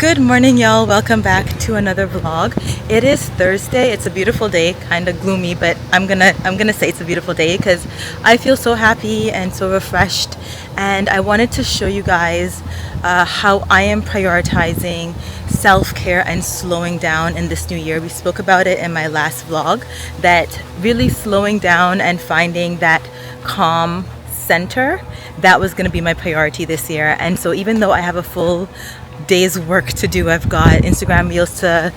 Good morning, y'all. Welcome back to another vlog. It is Thursday. It's a beautiful day, kind of gloomy, but I'm gonna say it's a beautiful day because I feel so happy and so refreshed. And I wanted to show you guys how I am prioritizing self-care and slowing down in this new year. We spoke about it in my last vlog, that really slowing down and finding that calm center, that was going to be my priority this year. And so even though I have a full day's work to do, I've got Instagram reels to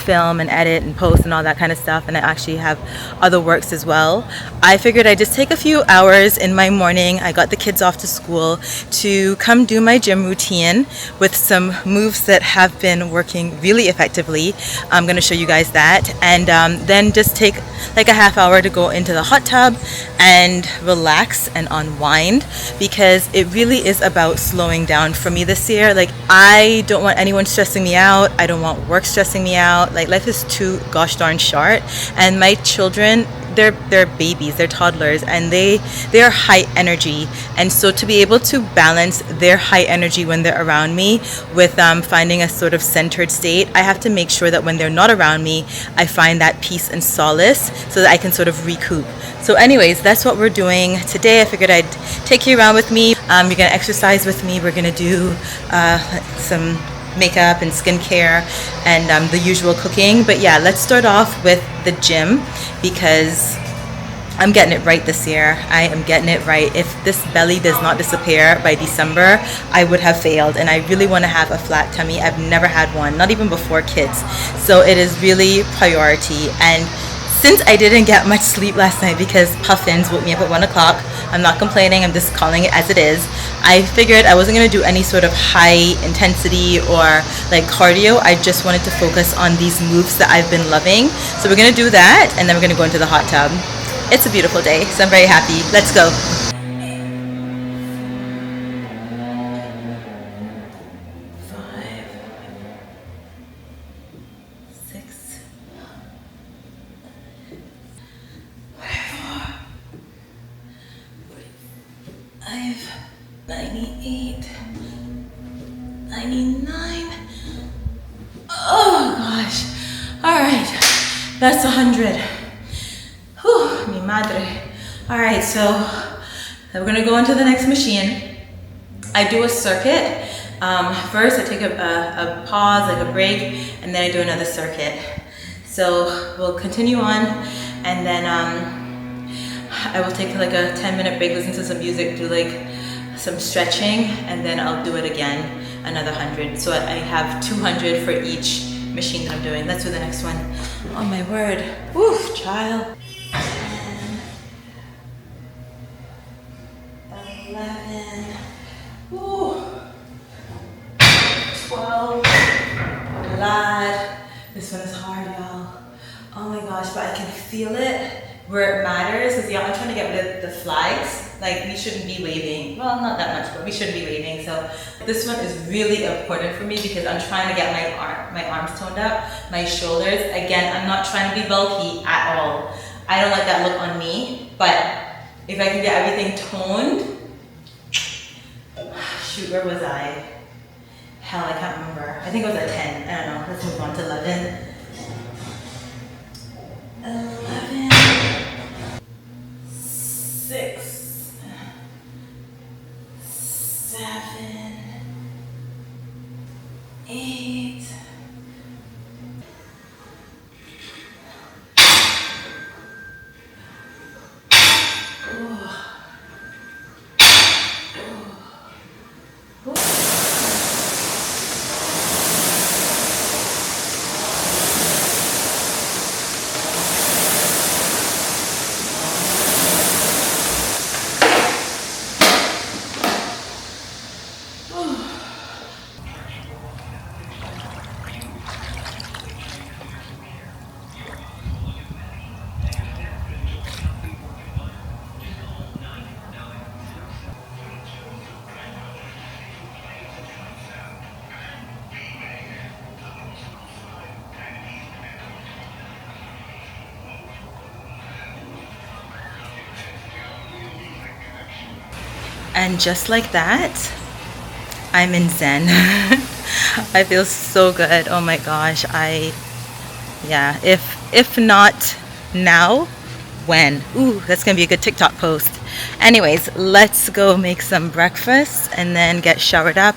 film and edit and post and all that kind of stuff, and I actually have other works as well. I figured I'd just take a few hours in my morning. I got the kids off to school to come do my gym routine with some moves that have been working really effectively. I'm going to show you guys that, and then just take like a half hour to go into the hot tub and relax and unwind, because it really is about slowing down for me this year. Like, I don't want anyone stressing me out. I don't want work stressing me out. Like, life is too gosh darn short, and my children, they're babies, they're toddlers, and they are high energy. And so to be able to balance their high energy when they're around me with finding a sort of centered state, I have to make sure that when they're not around me, I find that peace and solace so that I can sort of recoup. So anyways, that's what we're doing today. I figured I'd take you around with me. You're gonna exercise with me. We're gonna do some makeup and skincare and the usual cooking. But yeah, let's start off with the gym, because I'm getting it right this year. I am getting it right. If this belly does not disappear by December, I would have failed. And I really want to have a flat tummy. I've never had one, not even before kids. So it is really priority. And since I didn't get much sleep last night because puffins woke me up at 1 o'clock, I'm not complaining, I'm just calling it as it is. I figured I wasn't going to do any sort of high intensity or like cardio. I just wanted to focus on these moves that I've been loving. So we're going to do that, and then we're going to go into the hot tub. It's a beautiful day, so I'm very happy. Let's go. 98, 99. Oh gosh. Alright, that's 100. Whew, mi madre. Alright, so we're gonna go into the next machine. I do a circuit. First I take a pause, like a break, and then I do another circuit. So we'll continue on, and then I will take like a 10-minute break, listen to some music, do like some stretching, and then I'll do it again, another 100. So I have 200 for each machine that I'm doing. Let's do the next one. Oh my word. Woo, child. 10, 11, woo, 12. Lad. This one is hard, y'all. Oh my gosh, but I can feel it where it matters. Is, yeah, I'm trying to get rid of the flags. Like, we shouldn't be waving. Well, not that much, but we shouldn't be waving. So this one is really important for me because I'm trying to get my arms toned up, my shoulders. Again, I'm not trying to be bulky at all. I don't like that look on me, but if I can get everything toned, shoot, where was I? Hell, I can't remember. I think I was at 10. I don't know. Let's move on to 11. 11. 6. 7. 8. And just like that, I'm in Zen. I feel so good. Oh my gosh. Yeah, if not now, when? Ooh, that's gonna be a good TikTok post. Anyways, let's go make some breakfast and then get showered up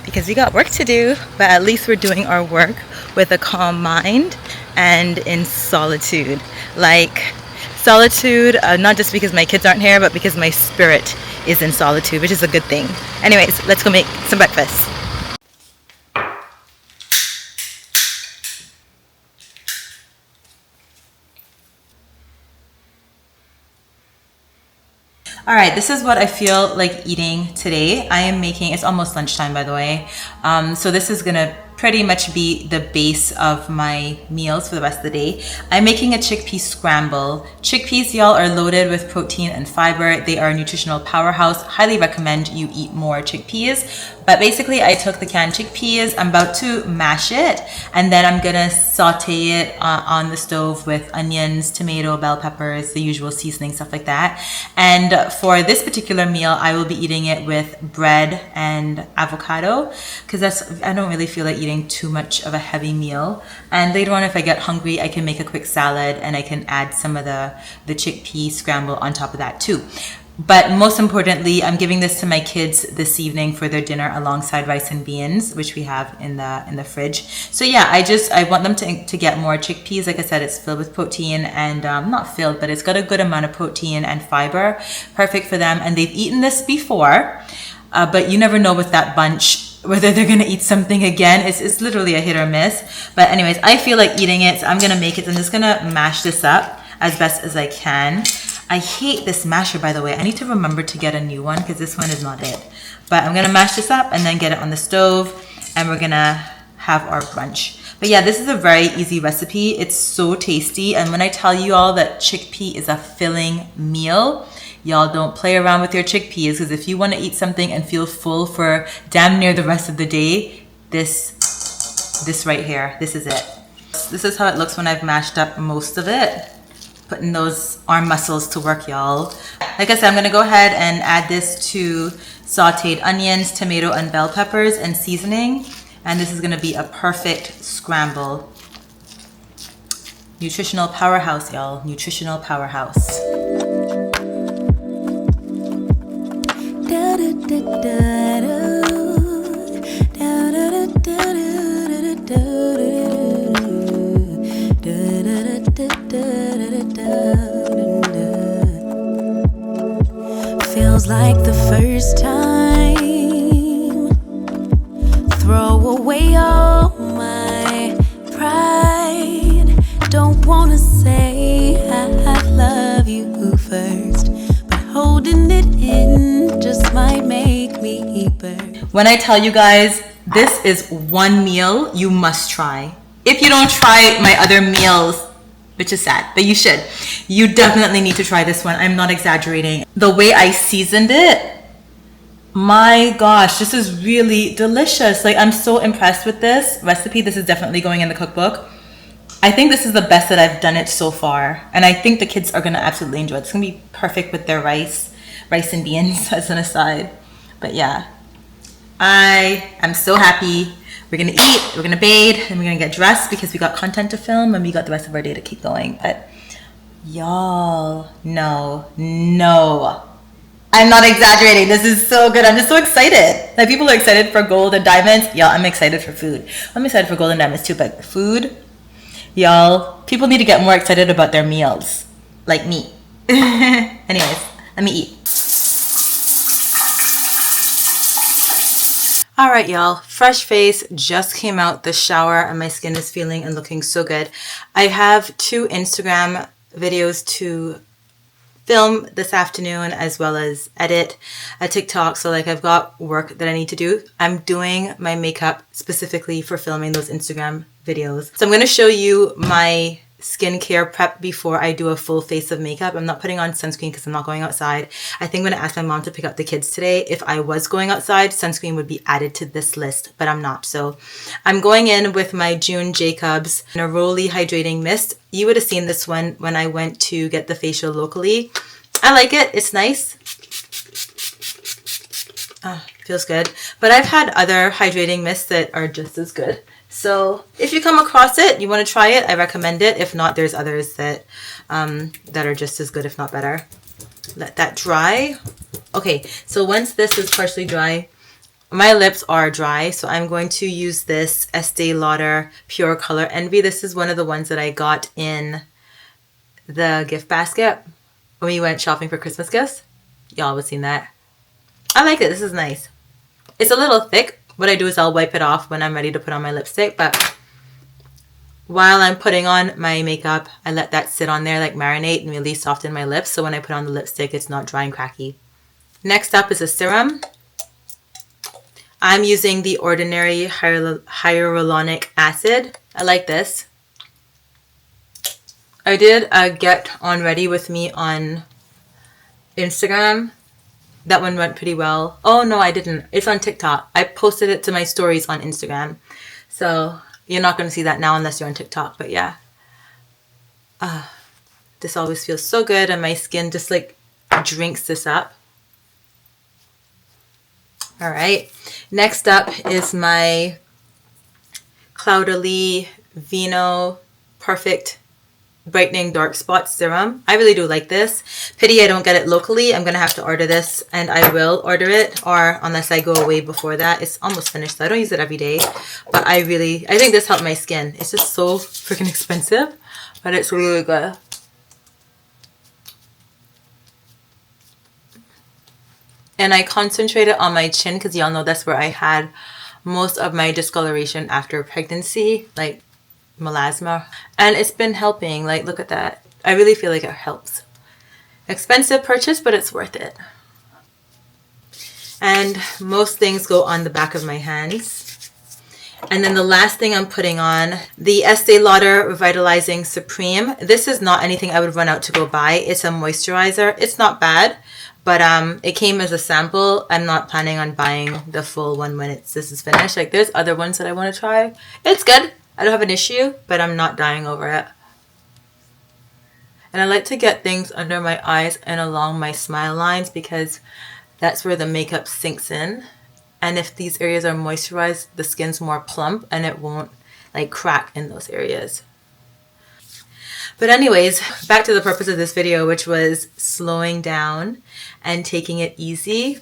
because we got work to do, but at least we're doing our work with a calm mind and in solitude. Like solitude, not just because my kids aren't here, but because my spirit is in solitude, which is a good thing. Anyways, let's go make some breakfast. All right, this is what I feel like eating today. I am making, it's almost lunchtime by the way. So this is gonna pretty much be the base of my meals for the rest of the day. I'm making a chickpea scramble. Chickpeas, y'all, are loaded with protein and fiber. They are a nutritional powerhouse. Highly recommend you eat more chickpeas. But basically, I took the canned chickpeas. I'm about to mash it, and then I'm gonna saute it on the stove with onions, tomato, bell peppers, the usual seasoning, stuff like that. And for this particular meal, I will be eating it with bread and avocado, because I don't really feel like eating too much of a heavy meal. And later on, if I get hungry, I can make a quick salad and I can add some of the chickpea scramble on top of that too. But most importantly, I'm giving this to my kids this evening for their dinner alongside rice and beans, which we have in the fridge. So yeah, I want them to get more chickpeas. Like I said, it's filled with protein and not filled, but it's got a good amount of protein and fiber, perfect for them. And they've eaten this before, but you never know with that bunch whether they're gonna eat something again. It's literally a hit or miss. But anyways, I feel like eating it, so I'm gonna make it. I'm just gonna mash this up as best as I can. I hate this masher, by the way. I need to remember to get a new one because this one is not it. But I'm gonna mash this up and then get it on the stove, and we're gonna have our brunch. But yeah, this is a very easy recipe. It's so tasty. And when I tell you all that chickpea is a filling meal, y'all don't play around with your chickpeas, because if you want to eat something and feel full for damn near the rest of the day, this right here, this is it. This is how it looks when I've mashed up most of it. Putting those arm muscles to work, y'all. Like I said, I'm gonna go ahead and add this to sauteed onions, tomato, and bell peppers and seasoning. And this is gonna be a perfect scramble. Nutritional powerhouse, y'all. Nutritional powerhouse. Feels like the first time. Throw away all my pride. Don't wanna say I love you first, but holding it in just might make me burn. When I tell you guys, this is one meal you must try. If you don't try my other meals, which is sad, but you should. You definitely need to try this one. I'm not exaggerating. The way I seasoned it, my gosh, this is really delicious. Like, I'm so impressed with this recipe. This is definitely going in the cookbook. I think this is the best that I've done it so far. And I think the kids are gonna absolutely enjoy it. It's gonna be perfect with their rice and beans as an aside. But yeah, I am so happy. We're gonna eat, we're gonna bathe, and we're gonna get dressed because we got content to film and we got the rest of our day to keep going. But y'all, no, I'm not exaggerating. This is so good. I'm just so excited. Like, people are excited for gold and diamonds. Y'all, I'm excited for food. I'm excited for gold and diamonds too, but food, y'all, people need to get more excited about their meals, like me. Anyways, let me eat. All right, y'all, fresh face, just came out the shower and my skin is feeling and looking so good. I have 2 Instagram videos to film this afternoon, as well as edit a TikTok. So like, I've got work that I need to do. I'm doing my makeup specifically for filming those Instagram videos. So I'm going to show you my skincare prep before I do a full face of makeup. I'm not putting on sunscreen because I'm not going outside. I think I'm going to ask my mom to pick up the kids today. If I was going outside, sunscreen would be added to this list, but I'm not. So I'm going in with my June Jacobs Neroli Hydrating Mist. You would have seen this one when I went to get the facial locally. I like it. It's nice. Feels good. But I've had other hydrating mists that are just as good. So if you come across it, you want to try it, I recommend it. If not, there's others that that are just as good, if not better. Let that dry. Okay, so once this is partially dry, my lips are dry, so I'm going to use this Estee Lauder Pure Color Envy. This is one of the ones that I got in the gift basket when we went shopping for Christmas gifts. Y'all have seen that. I like it. This is nice. It's a little thick. What I do is I'll wipe it off when I'm ready to put on my lipstick, but while I'm putting on my makeup, I let that sit on there, like marinate and really soften my lips, so when I put on the lipstick, it's not dry and cracky. Next up is a serum. I'm using the Ordinary Hyaluronic Acid. I like this. I did a Get On Ready With Me on Instagram. That one went pretty well. Oh, no, I didn't. It's on TikTok. I posted it to my stories on Instagram. So you're not going to see that now unless you're on TikTok. But yeah. This always feels so good. And my skin just like drinks this up. All right. Next up is my Clouderly Vino Perfect Brightening Dark Spot Serum. I really do like this. Pity I don't get it locally. I'm going to have to order this, and I will order it, or unless I go away before that. It's almost finished, so I don't use it every day. But I think this helped my skin. It's just so freaking expensive, but it's really good. And I concentrated on my chin because y'all know that's where I had most of my discoloration after pregnancy, like melasma. And it's been helping. Like, look at that. I really feel like it helps. Expensive purchase, but it's worth it. And most things go on the back of my hands. And then the last thing I'm putting on, the Estee Lauder Revitalizing Supreme. This is not anything I would run out to go buy. It's a moisturizer. It's not bad. But it came as a sample. I'm not planning on buying the full one when this is finished. Like, there's other ones that I want to try. It's good. I don't have an issue, but I'm not dying over it. And I like to get things under my eyes and along my smile lines because that's where the makeup sinks in. And if these areas are moisturized, the skin's more plump and it won't like crack in those areas. But anyways, back to the purpose of this video, which was slowing down and taking it easy.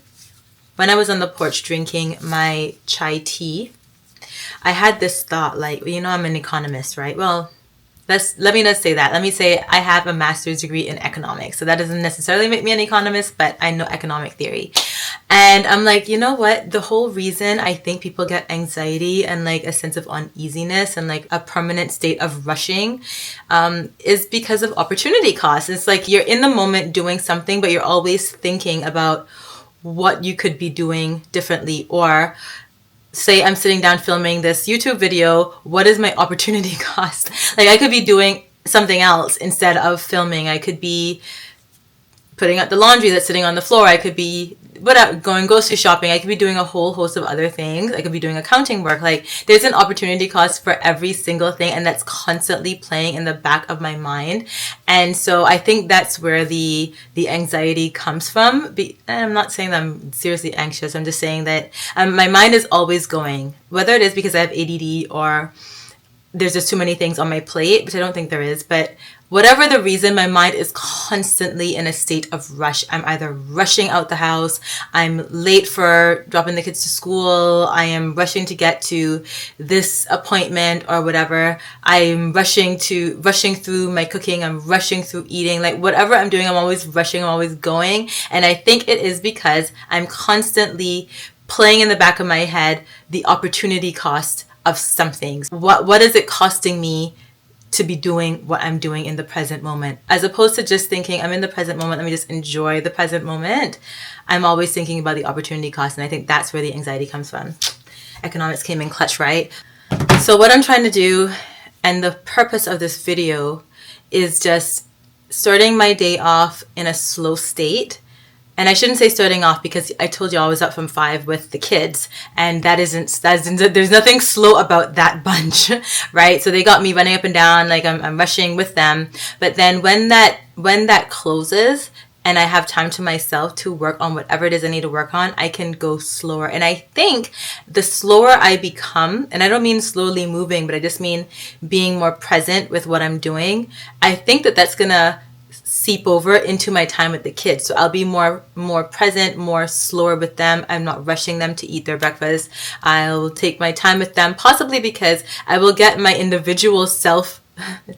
When I was on the porch drinking my chai tea, I had this thought, like, you know, I'm an economist, right? Well, let me not say that. Let me say I have a master's degree in economics. So that doesn't necessarily make me an economist, but I know economic theory. And I'm like, you know what? The whole reason I think people get anxiety and like a sense of uneasiness and like a permanent state of rushing is because of opportunity cost. It's like you're in the moment doing something, but you're always thinking about what you could be doing differently. Or say I'm sitting down filming this YouTube video, what is my opportunity cost? Like, I could be doing something else instead of filming. I could be putting out the laundry that's sitting on the floor. I could be going grocery shopping. I could be doing a whole host of other things. I could be doing accounting work. Like, there's an opportunity cost for every single thing, and that's constantly playing in the back of my mind. And so I think that's where the anxiety comes from. I'm not saying that I'm seriously anxious. I'm just saying that my mind is always going, whether it is because I have ADD or there's just too many things on my plate, which I don't think there is, but whatever the reason, my mind is constantly in a state of rush. I'm either rushing out the house, I'm late for dropping the kids to school, I am rushing to get to this appointment or whatever. I'm rushing through my cooking, I'm rushing through eating, like whatever I'm doing, I'm always rushing, I'm always going. And I think it is because I'm constantly playing in the back of my head the opportunity cost of something. What is it costing me to be doing what I'm doing in the present moment, as opposed to just thinking I'm in the present moment, let me just enjoy the present moment. I'm always thinking about the opportunity cost, and I think that's where the anxiety comes from. Economics came in clutch, right? So what I'm trying to do, and the purpose of this video, is just starting my day off in a slow state. And I shouldn't say starting off, because I told you I was up from 5 with the kids, and there's nothing slow about that bunch, right? So they got me running up and down, like I'm rushing with them. But then when that closes and I have time to myself to work on whatever it is I need to work on, I can go slower. And I think the slower I become, and I don't mean slowly moving, but I just mean being more present with what I'm doing, I think that that's gonna seep over into my time with the kids. So I'll be more present, more slower with them. I'm not rushing them to eat their breakfast. I'll take my time with them, possibly because I will get my individual self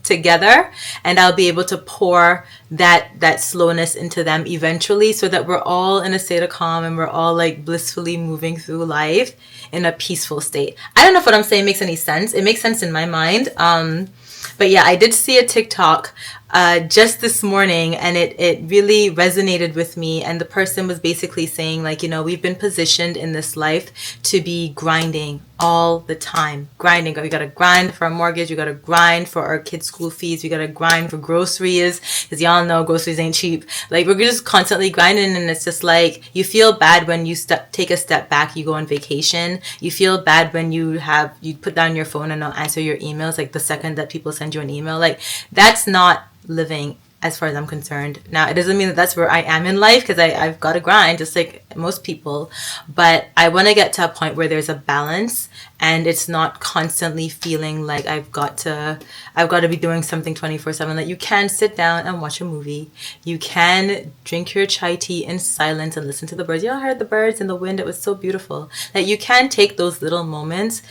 together, and I'll be able to pour that slowness into them eventually, so that we're all in a state of calm and we're all like blissfully moving through life in a peaceful state. I don't know if what I'm saying makes any sense. It makes sense in my mind. But yeah, I did see a TikTok just this morning, and it really resonated with me. And the person was basically saying, like, you know, we've been positioned in this life to be grinding all the time. Grinding. We got to grind for our mortgage. We got to grind for our kids' school fees. We got to grind for groceries, because y'all know groceries ain't cheap. Like, we're just constantly grinding, and it's just like, you feel bad when you take a step back, you go on vacation. You feel bad when you put down your phone and don't answer your emails, like the second that people send you an email. Like, that's not living, as far as I'm concerned. Now, it doesn't mean that that's where I am in life, because I've got to grind just like most people, but I want to get to a point where there's a balance, and it's not constantly feeling like I've got to be doing something 24/7. That you can sit down and watch a movie, you can drink your chai tea in silence and listen to the birds. Y'all heard the birds and the wind? It was so beautiful. That you can take those little moments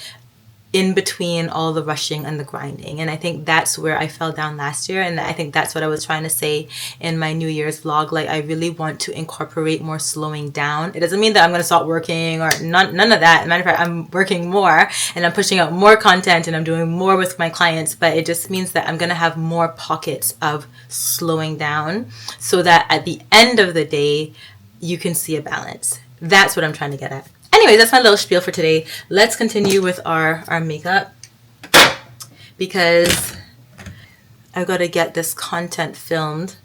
in between all the rushing and the grinding. And I think that's where I fell down last year, and I think that's what I was trying to say in my New Year's vlog. Like, I really want to incorporate more slowing down. It doesn't mean that I'm going to stop working or none of that. Matter of fact, I'm working more and I'm pushing out more content and I'm doing more with my clients, but it just means that I'm going to have more pockets of slowing down, so that at the end of the day you can see a balance. That's what I'm trying to get at. Anyways, that's my little spiel for today. Let's continue with our makeup, because I've got to get this content filmed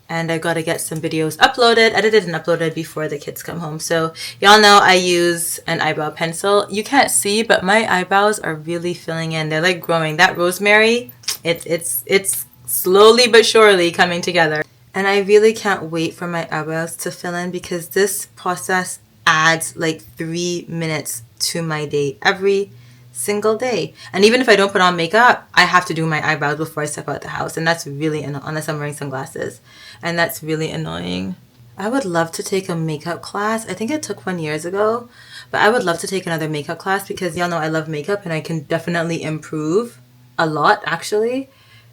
and I've got to get some videos uploaded, edited and uploaded before the kids come home. So y'all know I use an eyebrow pencil. You can't see, but my eyebrows are really filling in. They're like growing. That rosemary, it's slowly but surely coming together. And I really can't wait for my eyebrows to fill in, because this process adds like 3 minutes to my day every single day. And even if I don't put on makeup, I have to do my eyebrows before I step out the house, and that's really unless I'm wearing sunglasses, and that's really annoying. I would love to take a makeup class. I think I took one years ago, but I would love to take another makeup class, because y'all know I love makeup and I can definitely improve a lot, actually.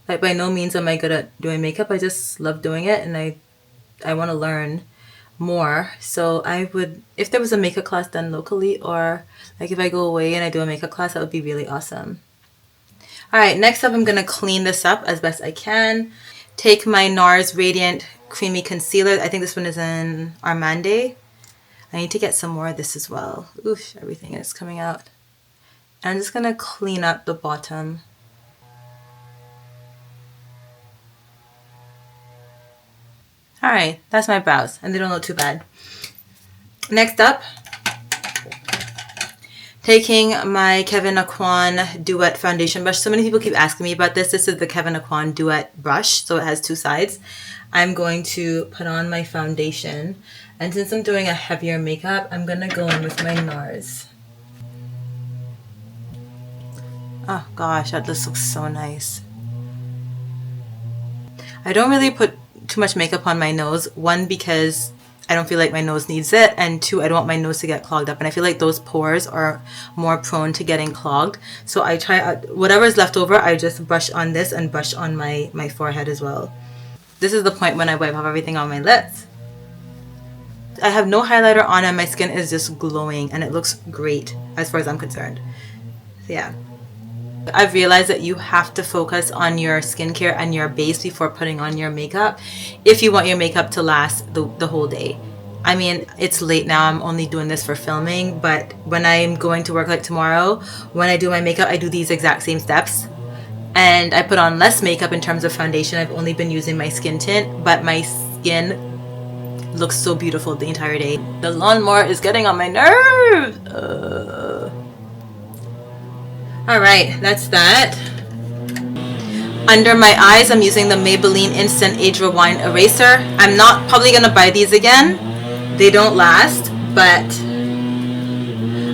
Like, by no means am I good at doing makeup. I just love doing it, and I want to learn more. So I would, if there was a makeup class done locally, or like if I go away and I do a makeup class, that would be really awesome. All right, next up, I'm gonna clean this up as best I can. Take my NARS Radiant Creamy Concealer. I think this one is in Armande. I need to get some more of this as well. Oof, everything is coming out. And I'm just gonna clean up the bottom. Alright, that's my brows, and they don't look too bad. Next up, taking my Kevyn Aucoin Duet Foundation Brush. So many people keep asking me about this. This is the Kevyn Aucoin Duet Brush, so it has two sides. I'm going to put on my foundation, and since I'm doing a heavier makeup, I'm going to go in with my NARS. Oh gosh, this looks so nice. I don't really put too much makeup on my nose. One, because I don't feel like my nose needs it, and two, I don't want my nose to get clogged up, and I feel like those pores are more prone to getting clogged. So I try, whatever is left over, I just brush on this and brush on my forehead as well. This is the point when I wipe off everything on my lips. I have no highlighter on, and my skin is just glowing, and it looks great as far as I'm concerned. So yeah. I've realized that you have to focus on your skincare and your base before putting on your makeup if you want your makeup to last the whole day. I mean, it's late now, I'm only doing this for filming, but when I'm going to work like tomorrow, when I do my makeup, I do these exact same steps. And I put on less makeup in terms of foundation. I've only been using my skin tint, but my skin looks so beautiful the entire day. The lawnmower is getting on my nerves. Alright, that's that. Under my eyes, I'm using the Maybelline Instant Age Rewind Eraser. I'm not probably going to buy these again. They don't last, but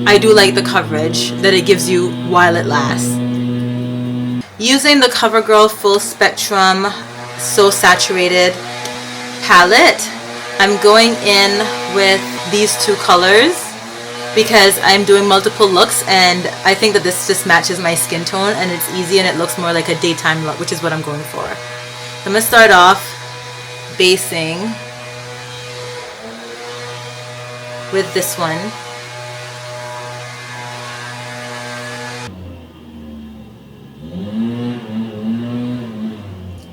I do like the coverage that it gives you while it lasts. Using the CoverGirl Full Spectrum So Saturated palette, I'm going in with these two colors because I'm doing multiple looks, and I think that this just matches my skin tone and it's easy and it looks more like a daytime look, which is what I'm going for. So I'm going to start off basing with this one.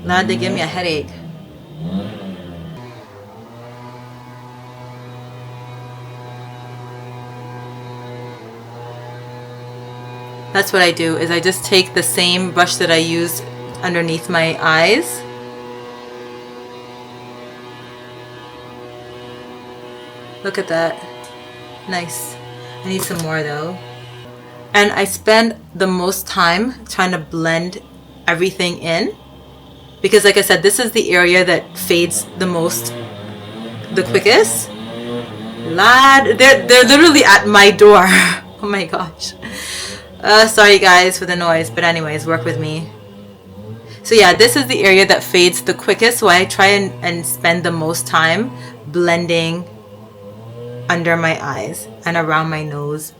Lord, they give me a headache. That's what I do, is I just take the same brush that I use underneath my eyes. Look at that. Nice. I need some more though. And I spend the most time trying to blend everything in, because like I said, this is the area that fades the most, the quickest. Lad, they're literally at my door. Oh my gosh. Sorry guys for the noise, but anyways, work with me. So yeah, this is the area that fades the quickest, so I try and spend the most time blending under my eyes and around my nose.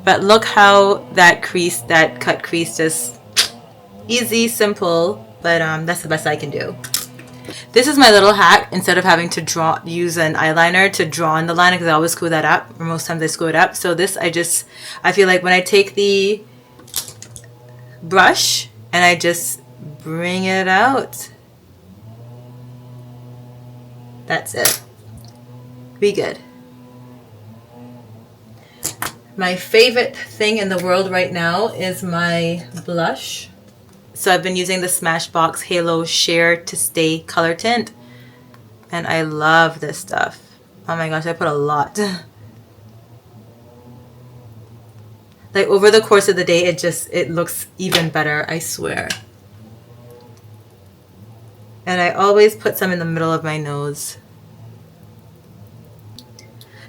But look how that crease, that cut crease, just easy, simple, but that's the best I can do. This is my little hack. Instead of having to use an eyeliner to draw in the line, because I always screw that up, or most times I screw it up. So this, I feel like when I take the brush and I just bring it out, that's it. Be good. My favorite thing in the world right now is my blush. So I've been using the Smashbox Halo Sheer to Stay color tint, and I love this stuff. Oh my gosh, I put a lot. Like over the course of the day, it looks even better, I swear. And I always put some in the middle of my nose.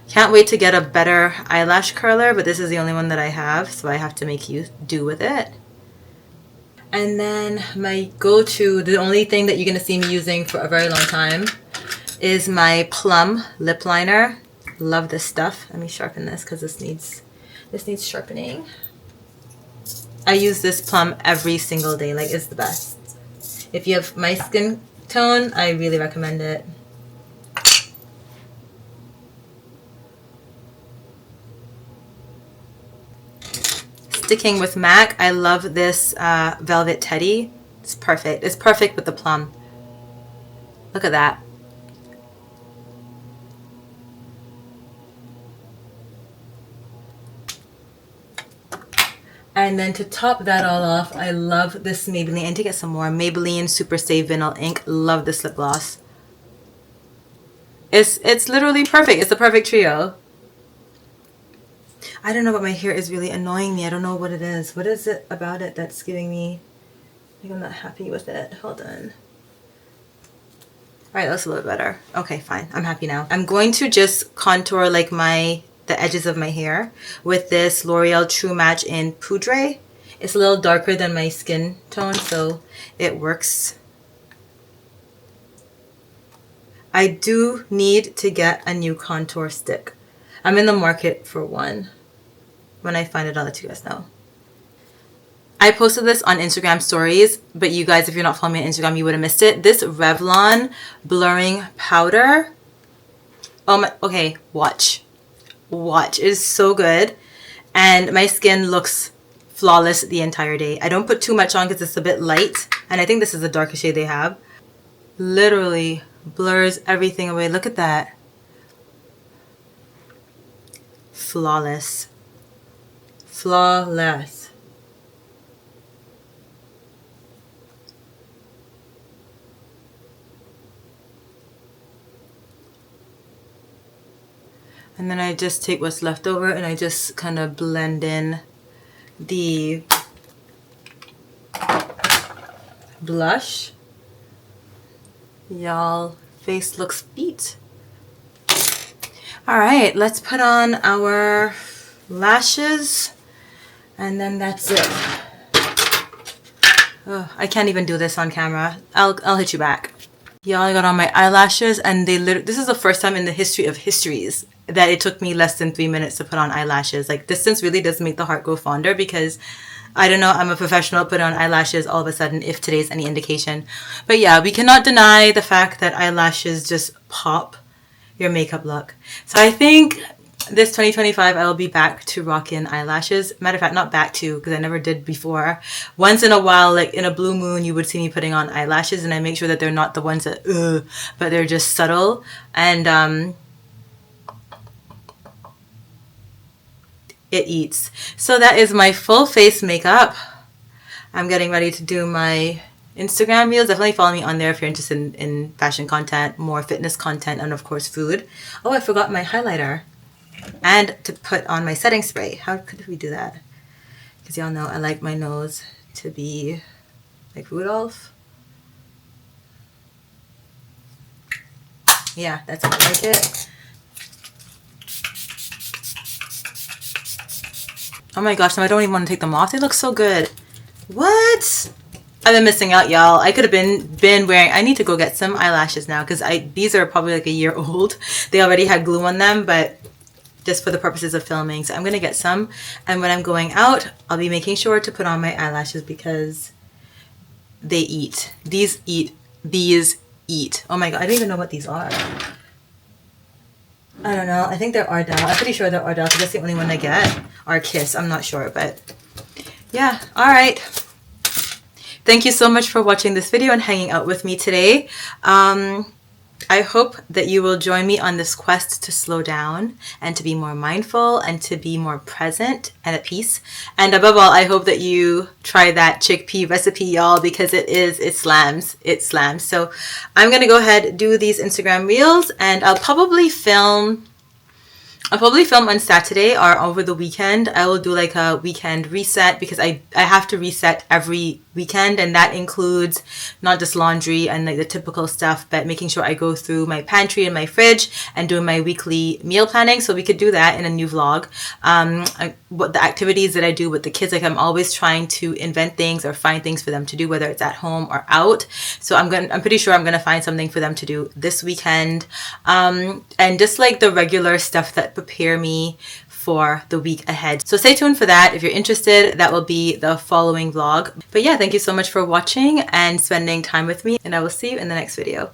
Can't wait to get a better eyelash curler, but this is the only one that I have, so I have to make do with it. And then my go-to, the only thing that you're going to see me using for a very long time, is my Plum lip liner. Love this stuff. Let me sharpen this because this needs sharpening. I use this Plum every single day. Like, it's the best. If you have my skin tone, I really recommend it. Sticking with MAC, I love this Velvet Teddy. It's perfect. It's perfect with the plum. Look at that. And then to top that all off, I love this Maybelline. I need to get some more. Maybelline Super Stay Vinyl Ink. Love this lip gloss. It's literally perfect. It's the perfect trio. I don't know, but my hair is really annoying me. I don't know what it is. What is it about it that's giving me... I think I'm not happy with it. Hold on. Alright, that's a little bit better. Okay, fine. I'm happy now. I'm going to just contour like the edges of my hair with this L'Oreal True Match in Poudre. It's a little darker than my skin tone, so it works. I do need to get a new contour stick. I'm in the market for one. When I find it, I'll let you guys know. I posted this on Instagram stories, but you guys, if you're not following me on Instagram, you would have missed it. This Revlon blurring powder. Oh my, okay, watch. Watch. It is so good. And my skin looks flawless the entire day. I don't put too much on because it's a bit light. And I think this is the darkest shade they have. Literally blurs everything away. Look at that. Flawless. Flawless. And then I just take what's left over and I just kind of blend in the blush. Y'all, face looks beat. All right, let's put on our lashes, and then that's it. Oh, I can't even do this on camera. I'll hit you back. Y'all, I got on my eyelashes, and this is the first time in the history of histories that it took me less than 3 minutes to put on eyelashes. Like, distance really does make the heart grow fonder, because I don't know, I'm a professional at putting on eyelashes all of a sudden, if today's any indication. But yeah, we cannot deny the fact that eyelashes just pop your makeup look. So I think this 2025 I will be back to rocking eyelashes. Matter of fact, not back to, because I never did before. Once in a while, like in a blue moon, you would see me putting on eyelashes, and I make sure that they're not the ones that but they're just subtle. And it eats. So that is my full face makeup. I'm getting ready to do my Instagram reels. Definitely follow me on there if you're interested in fashion content, more fitness content, and of course food. Oh, I forgot my highlighter. And to put on my setting spray. How could we do that? Because y'all know I like my nose to be like Rudolph. Yeah, that's how I like it. Oh my gosh, now I don't even want to take them off. They look so good. What? I've been missing out, y'all. I could have been wearing... I need to go get some eyelashes now, because these are probably like a year old. They already had glue on them, but just for the purposes of filming. So I'm going to get some. And when I'm going out, I'll be making sure to put on my eyelashes, because they eat. These eat. These eat. Oh my god, I don't even know what these are. I don't know. I think they're Ardell. I'm pretty sure they're Ardell, because that's the only one I get. Or Kiss. I'm not sure, but yeah. All right. Thank you so much for watching this video and hanging out with me today. I hope that you will join me on this quest to slow down and to be more mindful and to be more present and at peace. And above all, I hope that you try that chickpea recipe, y'all, because it slams. It slams. So I'm going to go ahead, do these Instagram reels, and I'll probably film on Saturday or over the weekend. I will do like a weekend reset, because I have to reset every weekend, and that includes not just laundry and like the typical stuff, but making sure I go through my pantry and my fridge and doing my weekly meal planning. So we could do that in a new vlog. What the activities that I do with the kids, like I'm always trying to invent things or find things for them to do, whether it's at home or out. So I'm pretty sure I'm gonna find something for them to do this weekend, and just like the regular stuff that prepare me for the week ahead. So stay tuned for that. If you're interested, that will be the following vlog. But yeah, thank you so much for watching and spending time with me, and I will see you in the next video.